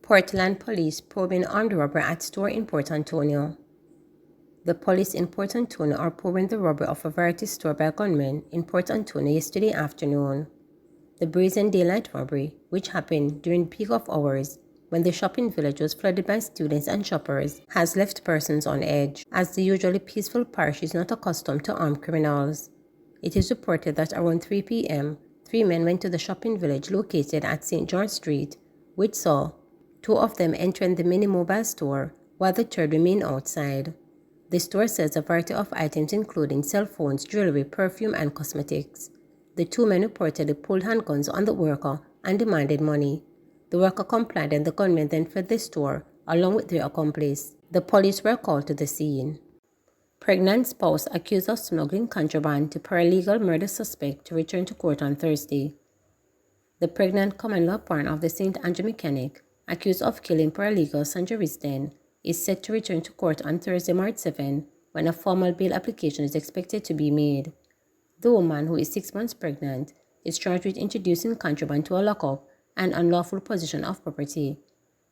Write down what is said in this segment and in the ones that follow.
Portland police probing armed robbery at store in Port Antonio. The police in Port Antonio are probing the robbery of a variety store by gunmen in Port Antonio yesterday afternoon. The brazen daylight robbery, which happened during peak of hours when the shopping village was flooded by students and shoppers, has left persons on edge, as the usually peaceful parish is not accustomed to armed criminals. It is reported that around 3 p.m., 3 men went to the shopping village located at St. George Street, which saw 2 of them entering the mini-mobile store, while the third remained outside. The store sells a variety of items including cell phones, jewelry, perfume, and cosmetics. The 2 men reportedly pulled handguns on the worker and demanded money. The worker complied and the gunmen then fled the store, along with their accomplice. The police were called to the scene. Pregnant spouse accused of smuggling contraband to paralegal murder suspect to return to court on Thursday. The pregnant common-law partner of the St. Andrew mechanic, accused of killing paralegal Sandra Risden, is set to return to court on Thursday, March 7, when a formal bail application is expected to be made. The woman, who is 6 months pregnant, is charged with introducing contraband to a lockup and unlawful possession of property.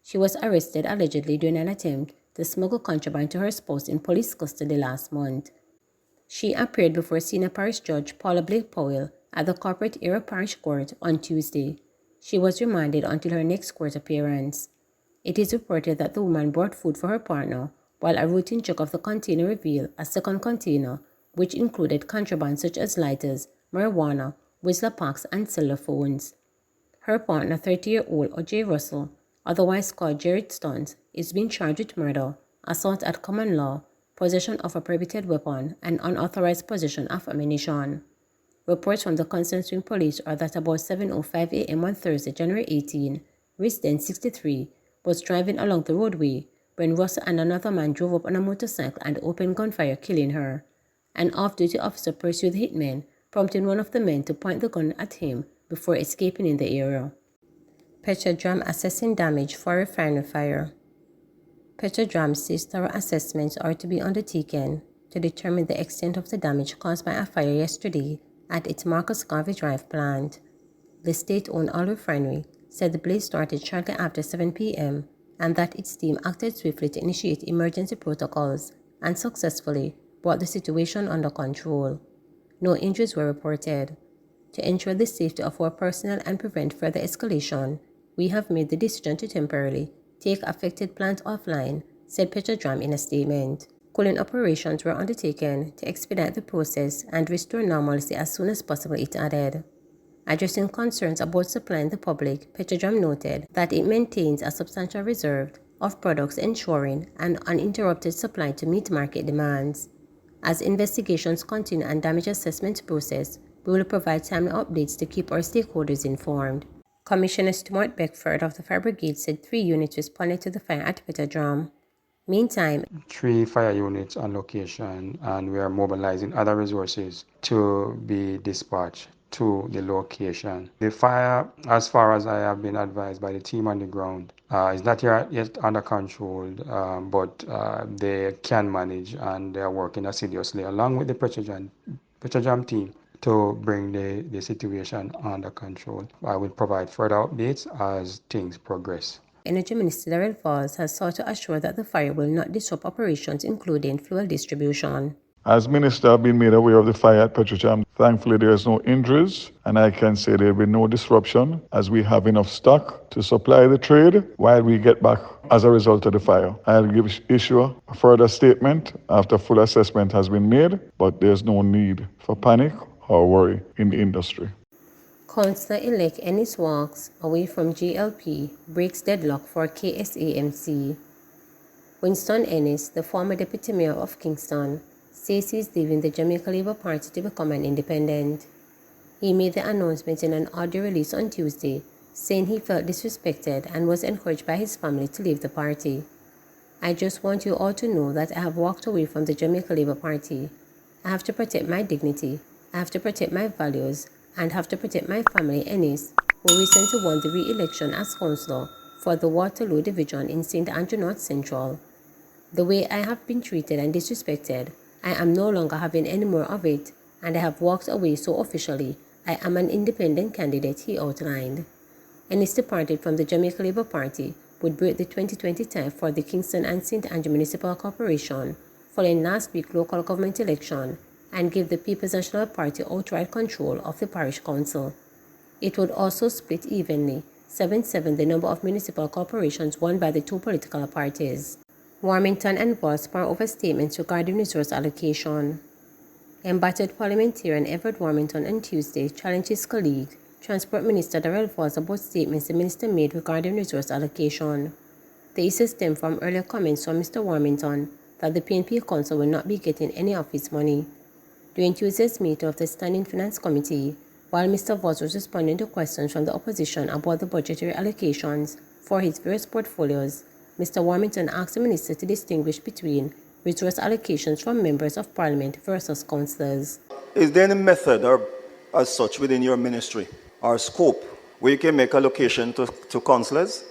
She was arrested allegedly during an attempt to smuggle contraband to her spouse in police custody last month. She appeared before Senior Parish Judge Paula Blake Powell at the Corporate Area Parish Court on Tuesday. She was remanded until her next court appearance. It is reported that the woman brought food for her partner, while a routine check of the container revealed a second container, which included contraband such as lighters, marijuana, Whistler packs, and cellular phones. Her partner, 30-year-old O.J. Russell, otherwise called Jared Stunt, is being charged with murder, assault at common law, possession of a prohibited weapon, and unauthorized possession of ammunition. Reports from the Constant Spring Police are that about 7:05 a.m. on Thursday, January 18, Risden, 63, was driving along the roadway when Russell and another man drove up on a motorcycle and opened gunfire, killing her. An off-duty officer pursued the hitman, prompting one of the men to point the gun at him before escaping in the area. Petrojam assessing damage for refinery fire. Petrojam says thorough assessments are to be undertaken to determine the extent of the damage caused by a fire yesterday at its Marcus Garvey Drive plant. The state-owned oil refinery said the blaze started shortly after 7 p.m. and that its team acted swiftly to initiate emergency protocols and successfully brought the situation under control. No injuries were reported. To ensure the safety of our personnel and prevent further escalation, we have made the decision to temporarily take affected plant offline, said Petrojam in a statement. Cooling operations were undertaken to expedite the process and restore normalcy as soon as possible, it added. Addressing concerns about supplying the public, Petrojam noted that it maintains a substantial reserve of products ensuring an uninterrupted supply to meet market demands. As investigations continue and damage assessment process, we will provide timely updates to keep our stakeholders informed. Commissioner Stuart Beckford of the Fire Brigade said 3 units responded to the fire at Petrojam. Meantime, 3 fire units on location, and we are mobilizing other resources to be dispatched to the location. The fire, as far as I have been advised by the team on the ground, is not yet under control, but they can manage, and they are working assiduously along with the Petrojam team to bring the situation under control. I will provide further updates as things progress. Energy Minister Darrell Falls has sought to assure that the fire will not disrupt operations, including fuel distribution. As Minister, I've been made aware of the fire at Petrojam. Thankfully, there is no injuries, and I can say there will be no disruption as we have enough stock to supply the trade while we get back as a result of the fire. I'll issue a further statement after full assessment has been made, but there's no need for panic or worry in the industry. Councillor-elect Ennis walks away from GLP, breaks deadlock for KSAMC. Winston Ennis, the former deputy mayor of Kingston, says he is leaving the Jamaica Labour Party to become an independent. He made the announcement in an audio release on Tuesday, saying he felt disrespected and was encouraged by his family to leave the party. I just want you all to know that I have walked away from the Jamaica Labour Party. I have to protect my dignity, I have to protect my values, and have to protect my family. Ennis, who recently won the re-election as councillor for the Waterloo Division in St. Andrew North Central. The way I have been treated and disrespected, I am no longer having any more of it, and I have walked away, so officially I am an independent candidate, he outlined. Ennis departed from the Jamaica Labour Party would break the 2020 tie for the Kingston and St. Andrew Municipal Corporation following last week's local government election and give the People's National Party outright control of the parish council. It would also split evenly, 7-7 the number of municipal corporations won by the two political parties. Warmington and Wall spar over statements regarding resource allocation. Embattled parliamentarian Everett Warmington on Tuesday challenged his colleague, Transport Minister Darrell Voss, about statements the minister made regarding resource allocation. The issue stemmed from earlier comments from Mr. Warmington that the PNP Council will not be getting any of its money. During Tuesday's meeting of the Standing Finance Committee, while Mr. Voss was responding to questions from the opposition about the budgetary allocations for his various portfolios, Mr. Warmington asked the minister to distinguish between resource allocations from members of parliament versus councillors. Is there any method or as such within your ministry or scope where you can make allocation to councillors?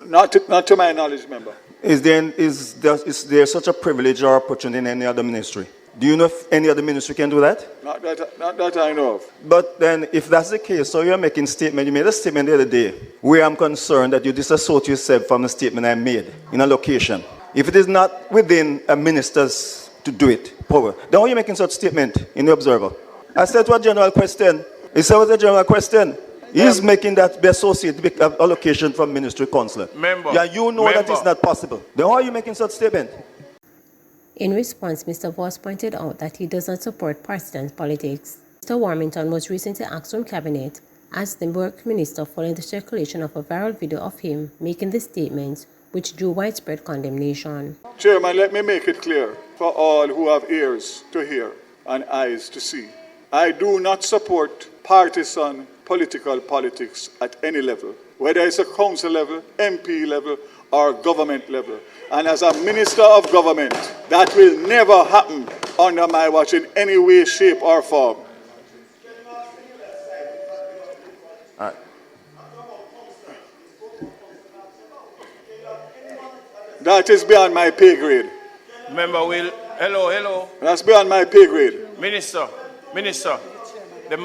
Not to my knowledge, member. Is there such a privilege or opportunity in any other ministry? Do you know if any other ministry can do that? Not that I know of. But then, if that's the case, so you're making statement. You made a statement the other day where I'm concerned that you disassociate yourself from the statement I made in allocation. If it is not within a minister's to do it, power, then why are you making such statement in the Observer? I said to a general question. He said, what's the general question? He's making that be associated allocation from ministry councillor. Member. Yeah, you know that it's not possible. Then why are you making such statement? In response, Mr. Voss pointed out that he does not support partisan politics. Mr. Warmington was recently asked from Cabinet as the work minister following the circulation of a viral video of him making the statements which drew widespread condemnation. Chairman, let me make it clear for all who have ears to hear and eyes to see. I do not support partisan politics at any level, whether it's a council level, MP level, or government level. And as a minister of government, that will never happen under my watch in any way, shape, or form. That is beyond my pay grade. Member Will, hello. That's beyond my pay grade. Minister, the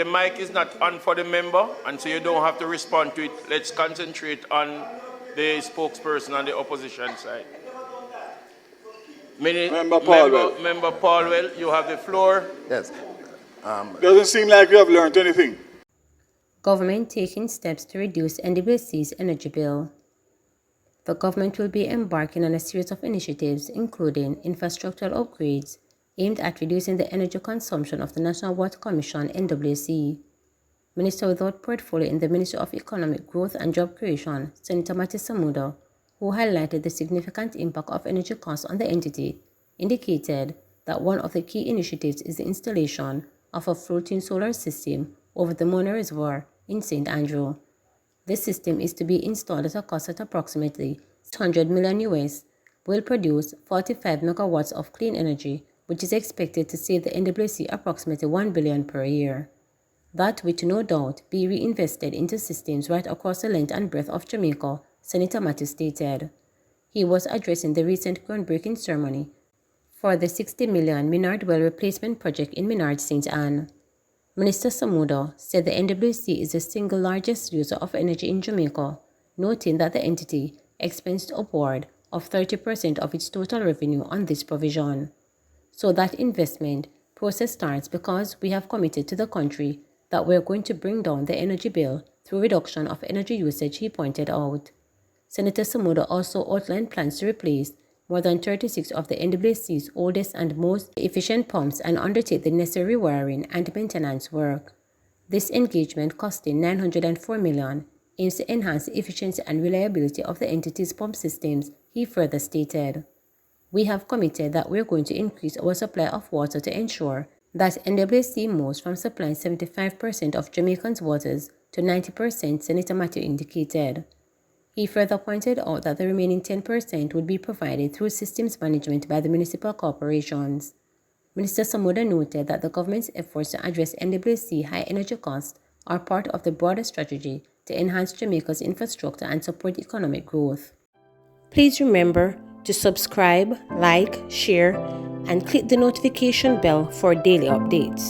mic is not on for the member, and so you don't have to respond to it. Let's concentrate on the spokesperson on the opposition side. Member Paulwell. Member Paulwell, you have the floor. Yes. Doesn't seem like you have learned anything. Government taking steps to reduce NWC's energy bill. The government will be embarking on a series of initiatives, including infrastructural upgrades, aimed at reducing the energy consumption of the National Water Commission, NWC. Minister without portfolio in the Ministry of Economic Growth and Job Creation, Senator Matty Samuda, who highlighted the significant impact of energy costs on the entity, indicated that one of the key initiatives is the installation of a floating solar system over the Mona Reservoir in St. Andrew. This system is to be installed at a cost at approximately $600 million US, will produce 45 megawatts of clean energy, which is expected to save the NWC approximately $1 billion per year. That which no doubt be reinvested into systems right across the length and breadth of Jamaica, Senator Matthews stated. He was addressing the recent groundbreaking ceremony for the $60 million Minard Well replacement project in Minard, St. Anne. Minister Samuda said the NWC is the single largest user of energy in Jamaica, noting that the entity expensed upward of 30% of its total revenue on this provision. So that investment process starts because we have committed to the country that we're going to bring down the energy bill through reduction of energy usage, he pointed out. Senator Samuda also outlined plans to replace more than 36 of the NWC's oldest and most efficient pumps and undertake the necessary rewiring and maintenance work. This engagement, costing $904 million, aims to enhance the efficiency and reliability of the entity's pump systems, he further stated. We have committed that we're going to increase our supply of water to ensure that NWC moves from supplying 75% of Jamaicans' waters to 90%, Senator Matthew indicated. He further pointed out that the remaining 10% would be provided through systems management by the municipal corporations. Minister Samuda noted that the government's efforts to address NWC high energy costs are part of the broader strategy to enhance Jamaica's infrastructure and support economic growth. Please remember, to subscribe, like, share, and click the notification bell for daily updates.